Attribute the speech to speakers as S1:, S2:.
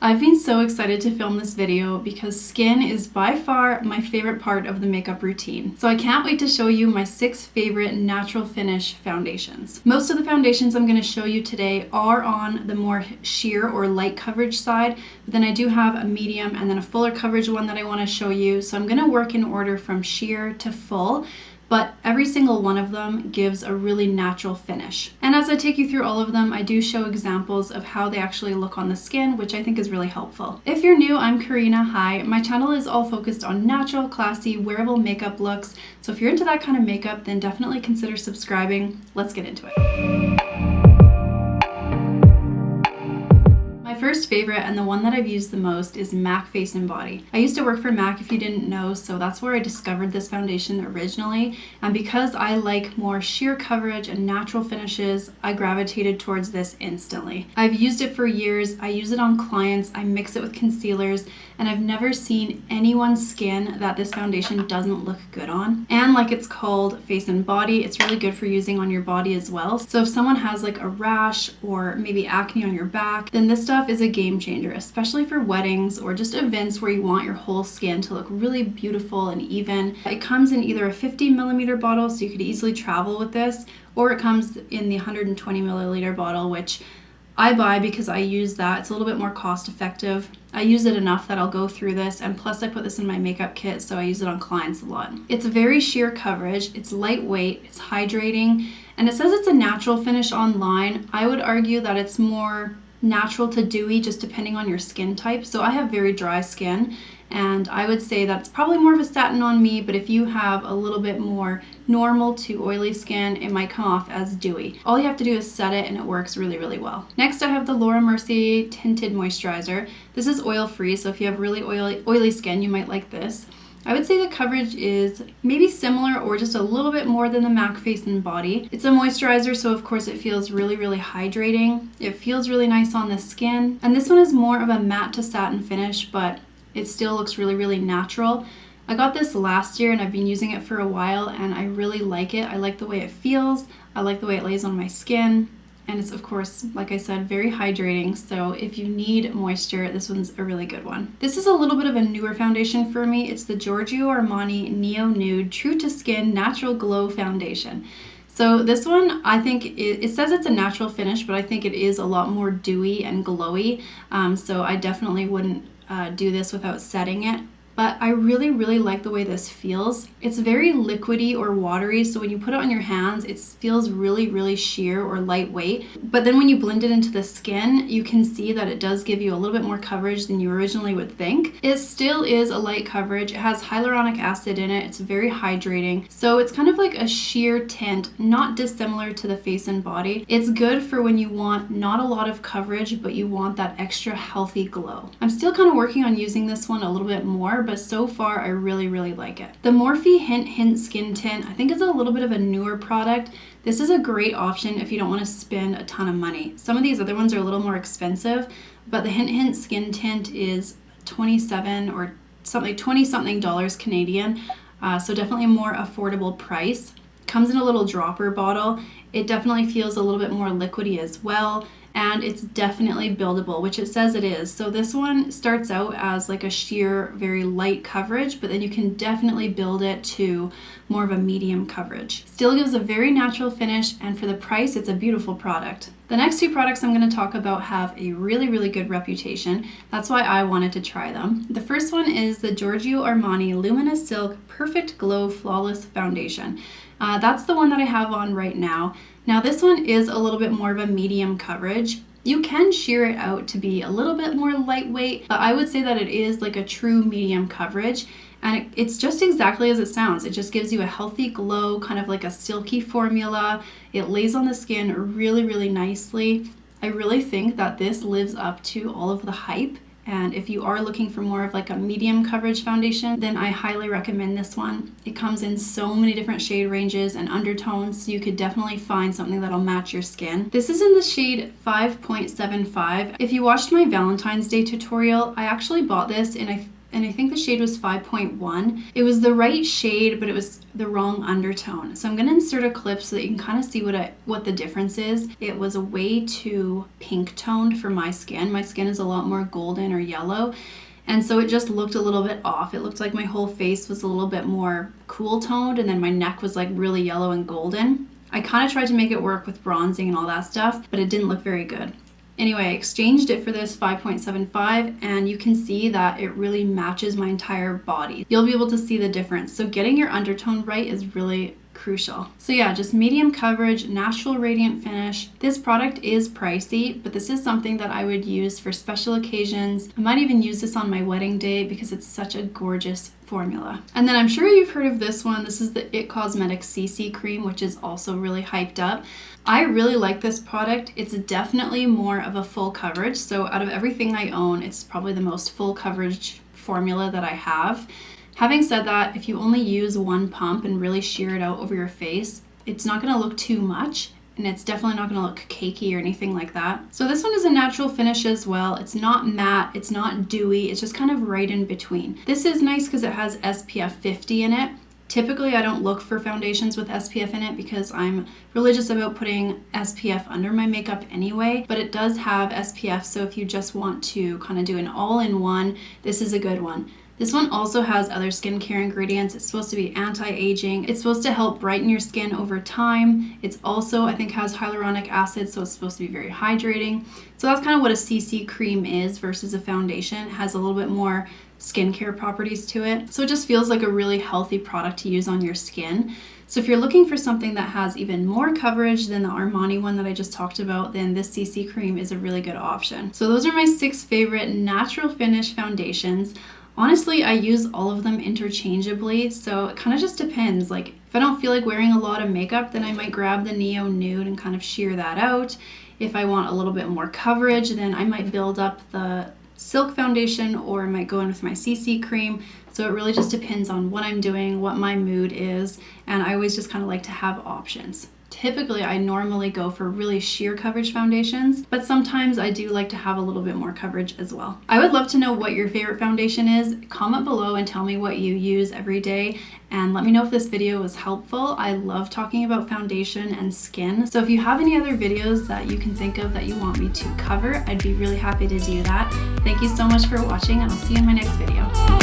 S1: I've been so excited to film this video because skin is by far my favorite part of the makeup routine. So I can't wait to show you my 6 favorite natural finish foundations. Most of the foundations I'm going to show you today are on the more sheer or light coverage side, but then I do have a medium and then a fuller coverage one that I want to show you. So I'm going to work in order from sheer to full, but every single one of them gives a really natural finish. And as I take you through all of them, I do show examples of how they actually look on the skin, which I think is really helpful. If you're new, I'm Karina. Hi. My channel is all focused on natural, classy, wearable makeup looks. So if you're into that kind of makeup, then definitely consider subscribing. Let's get into it. First favorite, and the one that I've used the most, is MAC Face and Body. I used to work for MAC, if you didn't know, so that's where I discovered this foundation originally, and because I like more sheer coverage and natural finishes, I gravitated towards this instantly. I've used it for years. I use it on clients, I mix it with concealers, and I've never seen anyone's skin that this foundation doesn't look good on. And like it's called Face and Body, it's really good for using on your body as well. So if someone has like a rash or maybe acne on your back, then this stuff is a game changer, especially for weddings or just events where you want your whole skin to look really beautiful and even. It comes in either a 50ml bottle, so you could easily travel with this, or it comes in the 120ml bottle, which I buy because I use that. It's a little bit more cost effective. I use it enough that I'll go through this, and plus I put this in my makeup kit, so I use it on clients a lot. It's very sheer coverage, it's lightweight, it's hydrating, and it says it's a natural finish online. I would argue that it's more natural to dewy, just depending on your skin type. So I have very dry skin, and I would say that's probably more of a satin on me, but if you have a little bit more normal to oily skin, it might come off as dewy. All you have to do is set it and it works really, really well. Next I have the Mercier Tinted Moisturizer. This is oil-free, so if you have really oily skin, you might like this. I would say the coverage is maybe similar or just a little bit more than the MAC Face and Body. It's a moisturizer, so of course it feels really, really hydrating. It feels really nice on the skin. And this one is more of a matte to satin finish, but it still looks really, really natural. I got this last year and I've been using it for a while and I really like it. I like the way it feels. I like the way it lays on my skin. And it's, of course, like I said, very hydrating. So if you need moisture, this one's a really good one. This is a little bit of a newer foundation for me. It's the Giorgio Armani Neo Nude True to Skin Natural Glow Foundation. So this one, I think, it says it's a natural finish, but I think it is a lot more dewy and glowy. So I definitely wouldn't do this without setting it. But I really, really like the way this feels. It's very liquidy or watery, so when you put it on your hands, it feels really, really sheer or lightweight. But then when you blend it into the skin, you can see that it does give you a little bit more coverage than you originally would think. It still is a light coverage. It has hyaluronic acid in it. It's very hydrating. So it's kind of like a sheer tint, not dissimilar to the Face and Body. It's good for when you want not a lot of coverage, but you want that extra healthy glow. I'm still kind of working on using this one a little bit more, but so far I really, really like it. The Morphe Hint Skin Tint, I think, is a little bit of a newer product. This is a great option if you don't want to spend a ton of money. Some of these other ones are a little more expensive, but the Hint Skin Tint is $27 or something, $20-something Canadian. So definitely a more affordable price. Comes in a little dropper bottle. It definitely feels a little bit more liquidy as well. And it's definitely buildable, which it says it is. So this one starts out as like a sheer, very light coverage, but then you can definitely build it to more of a medium coverage. Still gives a very natural finish, and for the price, it's a beautiful product. The next 2 products I'm going to talk about have a really, really good reputation. That's why I wanted to try them. The first one is the Giorgio Armani Luminous Silk Perfect Glow Flawless Foundation. That's the one that I have on right now. Now this one is a little bit more of a medium coverage. You can sheer it out to be a little bit more lightweight, but I would say that it is like a true medium coverage. And it's just exactly as it sounds. It just gives you a healthy glow, kind of like a silky formula. It lays on the skin really, really nicely. I really think that this lives up to all of the hype. And if you are looking for more of like a medium coverage foundation, then I highly recommend this one. It comes in so many different shade ranges and undertones, so you could definitely find something that'll match your skin. This is in the shade 5.75. If you watched my Valentine's Day tutorial, I actually bought this in, I and I think the shade was 5.1. It was the right shade, but it was the wrong undertone. So I'm gonna insert a clip so that you can kind of see what the difference is. It was way too pink toned for my skin. My skin is a lot more golden or yellow. And so it just looked a little bit off. It looked like my whole face was a little bit more cool toned, and then my neck was like really yellow and golden. I kind of tried to make it work with bronzing and all that stuff, but it didn't look very good. Anyway, I exchanged it for this 5.75, and you can see that it really matches my entire body. You'll be able to see the difference. So getting your undertone right is really crucial. So yeah, just medium coverage, natural radiant finish. This product is pricey, but this is something that I would use for special occasions. I might even use this on my wedding day because it's such a gorgeous formula. And then I'm sure you've heard of this one. This is the It Cosmetics CC cream, which is also really hyped up. I really like this product. It's definitely more of a full coverage. So out of everything I own, it's probably the most full coverage formula that I have. Having said that, if you only use one pump and really sheer it out over your face, it's not going to look too much, and it's definitely not going to look cakey or anything like that. So this one is a natural finish as well. It's not matte, it's not dewy, it's just kind of right in between. This is nice because it has SPF 50 in it. Typically, I don't look for foundations with SPF in it because I'm religious about putting SPF under my makeup anyway, but it does have SPF, so if you just want to kind of do an all-in-one, this is a good one. This one also has other skincare ingredients. It's supposed to be anti-aging. It's supposed to help brighten your skin over time. It's also, I think, has hyaluronic acid, so it's supposed to be very hydrating. So that's kind of what a CC cream is versus a foundation. It has a little bit more skincare properties to it. So it just feels like a really healthy product to use on your skin. So if you're looking for something that has even more coverage than the Armani one that I just talked about, then this CC cream is a really good option. So those are my 6 favorite natural finish foundations. Honestly, I use all of them interchangeably, so it kind of just depends. Like, if I don't feel like wearing a lot of makeup, then I might grab the Neo Nude and kind of sheer that out. If I want a little bit more coverage, then I might build up the Silk foundation, or I might go in with my CC cream. So it really just depends on what I'm doing, what my mood is, and I always just kind of like to have options. Typically, I normally go for really sheer coverage foundations, but sometimes I do like to have a little bit more coverage as well. I would love to know what your favorite foundation is. Comment below and tell me what you use every day, and let me know if this video was helpful. I love talking about foundation and skin, so if you have any other videos that you can think of that you want me to cover, I'd be really happy to do that. Thank you so much for watching, and I'll see you in my next video.